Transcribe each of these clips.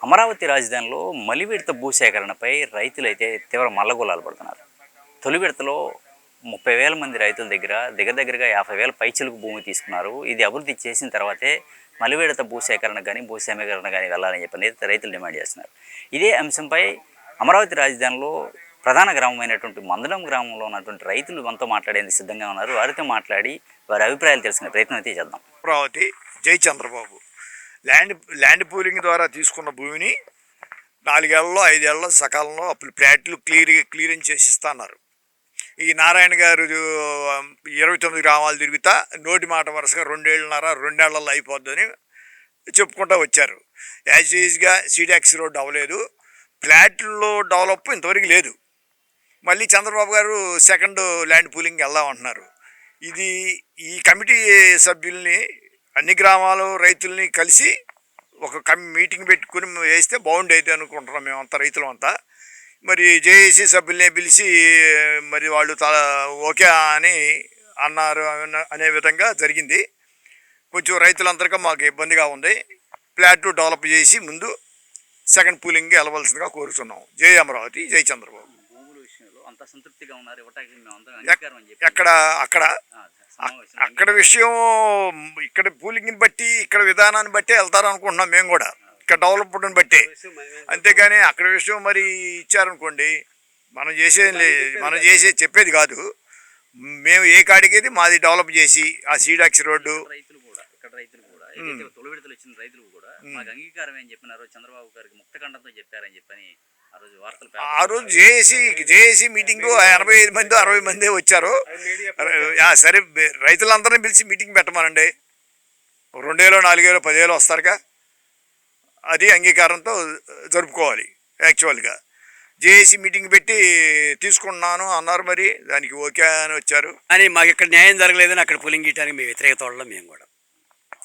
అమరావతి రాజధానిలో మలి విడత భూసేకరణపై రైతులైతే తీవ్ర మల్లగొల్లాలు పడుతున్నారు. తొలి విడతలో 30,000 మంది రైతుల దగ్గరగా 50,000 పైచిలకు భూమి తీసుకున్నారు. ఇది అభివృద్ధి చేసిన తర్వాతే మలి విడత భూసేకరణ కానీ భూసేకరణ కానీ వెళ్ళాలని చెప్పి రైతులు డిమాండ్ చేస్తున్నారు. ఇదే అంశంపై అమరావతి రాజధానిలో ప్రధాన గ్రామమైనటువంటి మందడం గ్రామంలో ఉన్నటువంటి రైతులు మనతో మాట్లాడేందుకు సిద్ధంగా ఉన్నారు. వారితో మాట్లాడి వారి అభిప్రాయాలు తెలుసుకునే ప్రయత్నం అయితే చేద్దాం. అమరావతి జై చంద్రబాబు ల్యాండ్ పూలింగ్ ద్వారా తీసుకున్న భూమిని 4 ఏళ్లలో 5 ఏళ్లలో సకాలంలో అప్పుడు ప్లాట్లు క్లియరెన్స్ చేసి ఇస్తున్నారు. ఈ నారాయణ గారు 29 గ్రామాలు తిరుగుతా నోటి మాట వరుసగా 2 ఏళ్లలో అయిపోద్దని చెప్పుకుంటూ వచ్చారు. యాజ్ ఈజ్గా సీడాక్స్ రోడ్డు అవ్వలేదు, ఫ్లాట్లో డెవలప్ ఇంతవరకు లేదు. మళ్ళీ చంద్రబాబు గారు సెకండ్ ల్యాండ్ పూలింగ్కి వెళ్దామంటున్నారు. ఈ కమిటీ సభ్యుల్ని అన్ని గ్రామాలు రైతుల్ని కలిసి ఒక మీటింగ్ పెట్టుకుని వేస్తే బాగుండేది అనుకుంటున్నాం మేమంతా రైతులమంతా. మరి జేఏసీ సభ్యుల్ని పిలిచి మరి వాళ్ళు ఓకే అని అన్నారు అనే విధంగా జరిగింది. కొంచెం రైతులందరికీ మాకు ఇబ్బందిగా ఉంది. ప్లాట్ డెవలప్ చేసి ముందు సెకండ్ పూలింగ్కి వెళ్ళవలసిందిగా కోరుతున్నాం. జై అమరావతి, జై చంద్రబాబు. అక్కడ విషయం ఇక్కడ పూలింగ్ని బట్టి ఇక్కడ విధానాన్ని బట్టి వెళ్తారు అనుకుంటున్నాం మేము కూడా, ఇక్కడ డెవలప్మెంట్ని బట్టి. అంతేగాని అక్కడ విషయం మరి ఇచ్చారనుకోండి మనం చెప్పేది కాదు. మేము ఏ కాడికేది మాది డెవలప్ చేసి ఆ సీడాక్స్ రోడ్డు తొలి విడతలు ఇచ్చిన రైతులు కూడా మాకు అంగీకారం ఏం చెప్పినారు, చంద్రబాబు గారికి ముక్తఖండంతో చెప్పారని చెప్పని ఆ రోజు జేఏసీ మీటింగ్ 85 మంది 60 మంది వచ్చారు. సరే రైతులందరినీ పిలిచి మీటింగ్ పెట్టమనండి. 2 ఏళ్ళు 4 ఏళ్ళు 10 ఏళ్ళు వస్తారుగా, అది అంగీకారంతో జరుపుకోవాలి. యాక్చువల్గా జేఏసీ మీటింగ్ పెట్టి తీసుకున్నాను అన్నారు, మరి దానికి ఓకే అని వచ్చారు. అని మాకు ఇక్కడ న్యాయం జరగలేదని అక్కడ పూలింగ్ ఇవ్వడానికి మేము వ్యతిరేకత వాళ్ళం. మేము కూడా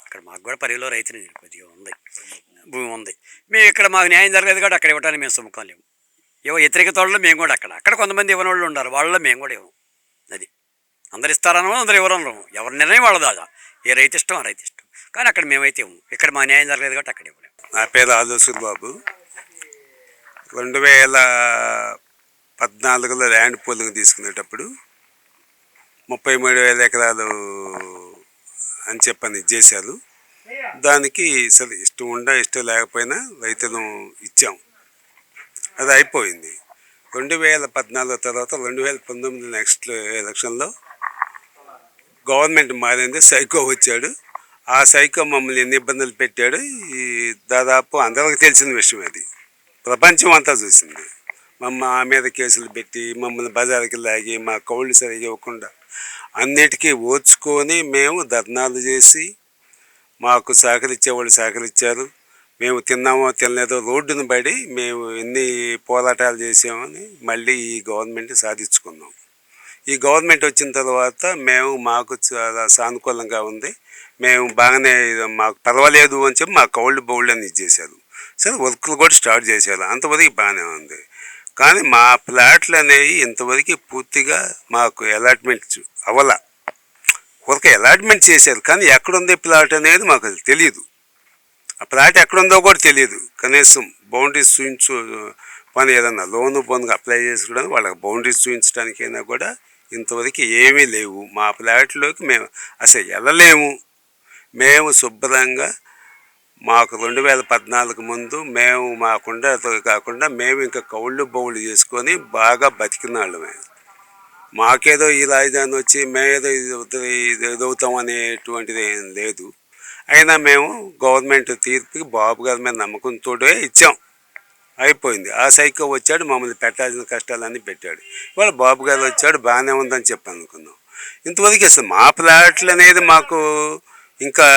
ఇక్కడ మాకు కూడా పరిధిలో రైతుని కొద్దిగా ఉంది, భూమి ఉంది. మేము ఇక్కడ మాకు న్యాయం జరగలేదు కాబట్టి అక్కడ ఇవ్వడానికి మేము సుముఖం లేము. వ్యతిరేకత వాళ్ళు మేము కూడా అక్కడ కొంతమంది ఇవ్వని వాళ్ళు ఉన్నారు, వాళ్ళలో మేము కూడా ఇవ్వం. అది అందరు ఇస్తారనో అందరు ఇవ్వరనో, ఎవరి నిర్ణయం వాళ్ళ దాదా. ఏ రైతు ఇష్టం ఆ రైతు ఇష్టం, కానీ అక్కడ మేమైతే ఇవ్వము. ఇక్కడ మా న్యాయం జరగలేదు కాబట్టి అక్కడ ఇవ్వలేము. నా పేరు ఆదర్శుల్ బాబు. 2014లో ల్యాండ్ పూలింగ్ తీసుకునేటప్పుడు 33,000 ఎకరాలు అని చెప్పని చేశారు. దానికి సరే ఇష్టం లేకపోయినా రైతులు ఇచ్చాం, అది అయిపోయింది. 2014 తర్వాత 2019 నెక్స్ట్ ఎలక్షన్లో గవర్నమెంట్ మారింది, సైకో వచ్చాడు. ఆ సైకో మమ్మల్ని ఎన్ని ఇబ్బందులు పెట్టాడు దాదాపు అందరికి తెలిసిన విషయం. అది ప్రపంచం అంతా చూసింది. మా మీద కేసులు పెట్టి మమ్మల్ని బజారుకి లాగి మా కౌళ్ళు సరిగా ఇవ్వకుండా అన్నిటికీ ఓర్చుకొని మేము ధర్నాలు చేసి మాకు సహకరించేవాళ్ళు సహకరించారు. మేము తిన్నామో తినలేదో రోడ్డును పడి మేము ఎన్ని పోరాటాలు చేసామని మళ్ళీ ఈ గవర్నమెంట్ సాధించుకున్నాం. ఈ గవర్నమెంట్ వచ్చిన తర్వాత మాకు చాలా సానుకూలంగా ఉంది. మేము బాగానే మాకు పర్వాలేదు అని చెప్పి మా కౌళ్ళు బౌళ్ళు అని ఇచ్చేశారు. సరే వర్కులు కూడా స్టార్ట్ చేశారు, అంతవరకు బాగానే ఉంది. కానీ మా ప్లాట్లు అనేవి ఇంతవరకు పూర్తిగా మాకు అలాట్మెంట్ అవ్వాల. ఒక అలాట్మెంట్ చేశారు, కానీ ఎక్కడుంది ప్లాట్ అనేది మాకు తెలియదు. ఆ ప్లాట్ ఎక్కడుందో కూడా తెలియదు. కనీసం బౌండరీస్ చూపించు పని ఏదన్నా లోను బోన్గా అప్లై చేసుకోవడానికి వాళ్ళకి బౌండరీస్ చూపించడానికైనా కూడా ఇంతవరకు ఏమీ లేవు. మా ప్లాట్లోకి మేము అసలు వెళ్ళలేము. మేము శుభ్రంగా మాకు 2014 ముందు మేము మాకుండా కాకుండా మేము ఇంకా కౌళ్ళు బౌళ్ళు చేసుకొని బాగా బతికిన వాళ్ళమే. మాకేదో ఈ రాజధాని వచ్చి మేమేదో ఇది అవుతాం అనేటువంటిది ఏం లేదు. అయినా మేము గవర్నమెంట్ తీర్పుకి బాబు గారి మీద నమ్మకంతో ఇచ్చాం, అయిపోయింది. ఆ సైకో వచ్చాడు, మమ్మల్ని పెట్టాల్సిన కష్టాలన్నీ పెట్టాడు. ఇవాళ బాబు గారు వచ్చాడు, బాగానే ఉందని చెప్పి అనుకున్నాం. ఇంతవరకు అసలు మా ప్లాట్లు అనేది మాకు ఇంకా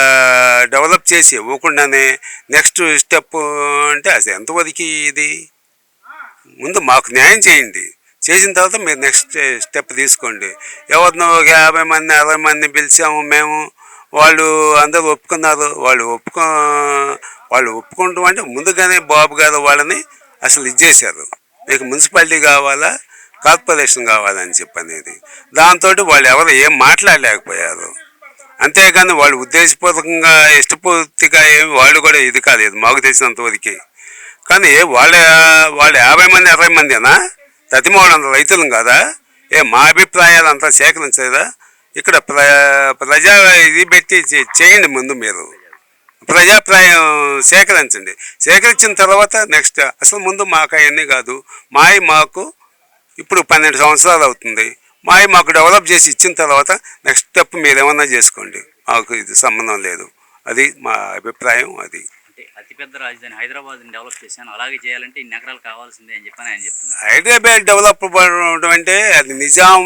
డెవలప్ చేసి ఇవ్వకుండానే నెక్స్ట్ స్టెప్ అంటే అసలు ఎంతవరకు ఇది? ముందు మాకు న్యాయం చేయండి, చేసిన తర్వాత మీరు నెక్స్ట్ స్టెప్ తీసుకోండి. ఎవరినో 50 మంది 60 మంది పిలిచాము మేము, వాళ్ళు అందరూ ఒప్పుకున్నారు. వాళ్ళు ఒప్పుకుంటాం అంటే ముందుగానే బాబు గారు వాళ్ళని అసలు ఇచ్చేశారు. మీకు మున్సిపాలిటీ కావాలా కార్పొరేషన్ కావాలని చెప్పనేది. దాంతో వాళ్ళు ఎవరు ఏం మాట్లాడలేకపోయారు. అంతేగాని వాళ్ళు ఉద్దేశపూర్వకంగా ఇష్టపూర్తిగా ఏమి వాళ్ళు కూడా ఇది కాలేదు మాకు తెలిసినంతవరకు. కానీ వాళ్ళు 50 మంది 60 మందినా 300 రైతులం కదా. మా అభిప్రాయాలు అంతా సేకరించలేదా? ఇక్కడ ప్రజా ఇది పెట్టి చేయండి. ముందు మీరు ప్రజాప్రాయం సేకరించండి. సేకరించిన తర్వాత నెక్స్ట్ అసలు ముందు మాకు అవన్నీ కాదు. మాకు ఇప్పుడు 12 సంవత్సరాలు అవుతుంది. మాకు డెవలప్ చేసి ఇచ్చిన తర్వాత నెక్స్ట్ స్టెప్ మీరు ఏమన్నా చేసుకోండి. మాకు ఇది సంబంధం లేదు. అది మా అభిప్రాయం. అది అంటే అతిపెద్ద రాజధాని హైదరాబాద్ని డెవలప్ చేశాను, అలాగే చేయాలంటే ఇన్ని ఎకరాలు కావాల్సిందే అని చెప్పని ఆయన చెప్తున్నారు. హైదరాబాద్ డెవలప్ అవ్వడం అంటే అది నిజాం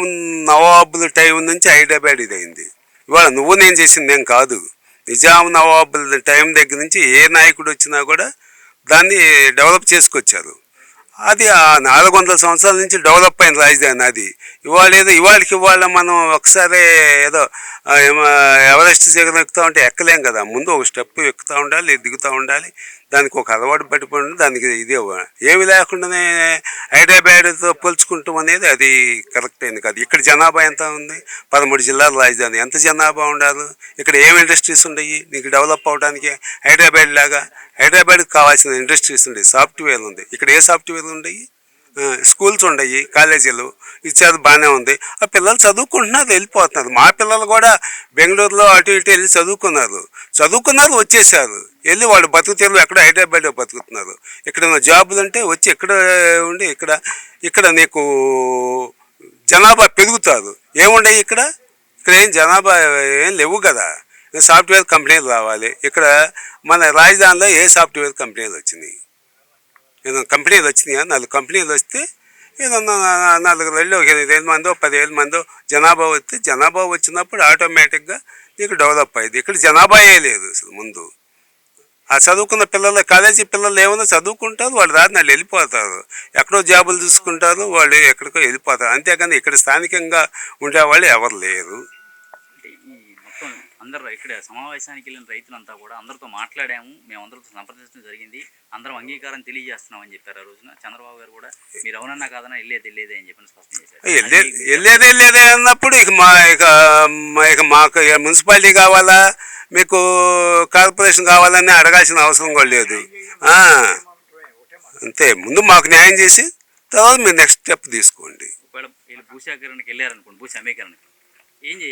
నవాబుల టైం నుంచి హైదరాబాద్ ఇదైంది. ఇవాళ నువ్వు నేను చేసింది ఏం కాదు. నిజాం నవాబుల టైం దగ్గర నుంచి ఏ నాయకుడు వచ్చినా కూడా దాన్ని డెవలప్ చేసుకొచ్చారు. అది ఆ 400 సంవత్సరాల నుంచి డెవలప్ అయిన రాజధాని అది. ఇవాళకి మనం ఒకసారి ఏదో ఎవరెస్ట్ శిఖరం ఎక్కుతూ ఉంటే ఎక్కలేం కదా. ముందు ఒక స్టెప్ ఎక్కుతూ ఉండాలి, దిగుతూ ఉండాలి. దానికి ఒక అలవాటు పడిపోయి దానికి ఇదే ఏమి లేకుండానే హైదరాబాద్తో పోల్చుకుంటాం అనేది అది కరెక్ట్ అయింది కాదు. ఇక్కడ జనాభా ఎంత ఉంది? 13 జిల్లాల రాజధాని. ఎంత జనాభా ఉండాలి? ఇక్కడ ఏం ఇండస్ట్రీస్ ఉన్నాయి నీకు డెవలప్ అవడానికి? హైదరాబాద్ లాగా హైదరాబాద్కి కావాల్సిన ఇండస్ట్రీస్ ఉన్నాయి, సాఫ్ట్వేర్ ఉంది. ఇక్కడ ఏ సాఫ్ట్వేర్లు ఉన్నాయి? స్కూల్స్ ఉన్నాయి, కాలేజీలు ఇచ్చేది బాగానే ఉంది. ఆ పిల్లలు చదువుకుంటున్నారు, వెళ్ళిపోతున్నారు. మా పిల్లలు కూడా బెంగళూరులో అటు ఇటు వెళ్ళి చదువుకున్నారు వచ్చేసారు. వెళ్ళి వాళ్ళు బతుకుతీరు ఎక్కడ హైదరాబాద్లో బతుకుతున్నారు. ఇక్కడ జాబులు అంటే వచ్చి ఇక్కడ ఉండి ఇక్కడ నీకు జనాభా పెరుగుతారు. ఏముండయి ఇక్కడ ఏం జనాభా ఏం లేవు కదా. సాఫ్ట్వేర్ కంపెనీలు రావాలి. ఇక్కడ మన రాజధానిలో ఏ సాఫ్ట్వేర్ కంపెనీలు వచ్చినాయి? ఏదైనా కంపెనీలు వచ్చినాయా? 4 కంపెనీలు వస్తే ఏదన్నా 4 నెలలు 8,000 మందో 10,000 మందో జనాభా వచ్చినప్పుడు ఆటోమేటిక్గా నీకు డెవలప్ అయ్యింది. ఇక్కడ జనాభాయే లేదు అసలు ముందు. ఆ చదువుకున్న పిల్లలు, కాలేజీ పిల్లలు ఏమైనా చదువుకుంటారు, వాళ్ళు వాళ్ళు వెళ్ళిపోతారు. ఎక్కడో జాబులు చూసుకుంటారు, వాళ్ళు ఎక్కడికో వెళ్ళిపోతారు. అంతేకాని ఇక్కడ స్థానికంగా ఉండేవాళ్ళు ఎవరు లేరు. మొత్తం అందరూ ఇక్కడ సమావేశానికి వెళ్ళిన రైతులంతా కూడా అందరితో మాట్లాడాము, మేము అందరితో సంప్రదించడం జరిగింది, అందరం అంగీకారం తెలియజేస్తున్నామని చెప్పారు. ఆ రోజున చంద్రబాబు గారు కూడా మీరు అవునన్నా కాదన్నా వెళ్ళేదే అని చెప్పి స్పష్టం చేశారు. వెళ్ళేదే అన్నప్పుడు ఇక మాకు మున్సిపాలిటీ కావాలా, మీకు కార్పొరేషన్ కావాలని అడగాల్సిన అవసరం కూడా లేదు. అంతే. ముందు మాకు న్యాయం చేసి తర్వాత మీరు నెక్స్ట్ స్టెప్ తీసుకోండి. ఒకవేళ వీళ్ళు భూసేకరణకి వెళ్ళారనుకోండి, భూ సమీకరణకి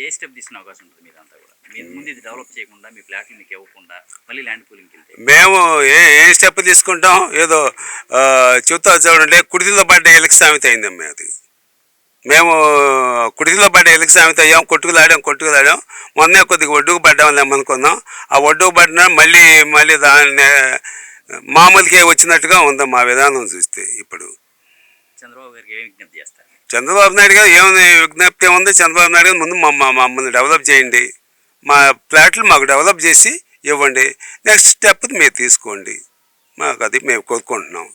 ఏ స్టెప్ తీసుకునే అవకాశం ఉంటుంది? మీరంతా కూడా మీ ముందు ఇది డెవలప్ చేయకుండా, మీ ఫ్లాట్లు మీకు ఇవ్వకుండా మళ్ళీ ల్యాండ్ పూలింగ్కి వెళ్తే మేము ఏ స్టెప్ తీసుకుంటాం? ఏదో చూస్తా చూడండి, కుడితిలో పడ్డ ఎలుక సామెత అయిందమ్మా అది. మేము కుడితిలో పడ్డ ఎలుక సామెత అయ్యాం, కొట్టుకులాడాం. మొన్నే కొద్దిగా ఒడ్డుకు పడ్డాం లేమనుకున్నాం. ఆ ఒడ్డుకు పడినా మళ్ళీ దాన్ని మామూలుగా వచ్చినట్టుగా ఉందాం మా విధానం చూస్తే. ఇప్పుడు చంద్రబాబు గారికి ఏం విజ్ఞప్తి చేస్తారు? చంద్రబాబు నాయుడు గారు ఏమైనా విజ్ఞప్తి ఉంది? చంద్రబాబు నాయుడు గారు ముందు మమ్మల్ని డెవలప్ చేయండి, మా ఫ్లాట్లు మాకు డెవలప్ చేసి ఇవ్వండి, నెక్స్ట్ స్టెప్ మీరు తీసుకోండి. మాకు అది మేము కోరుకుంటున్నాం.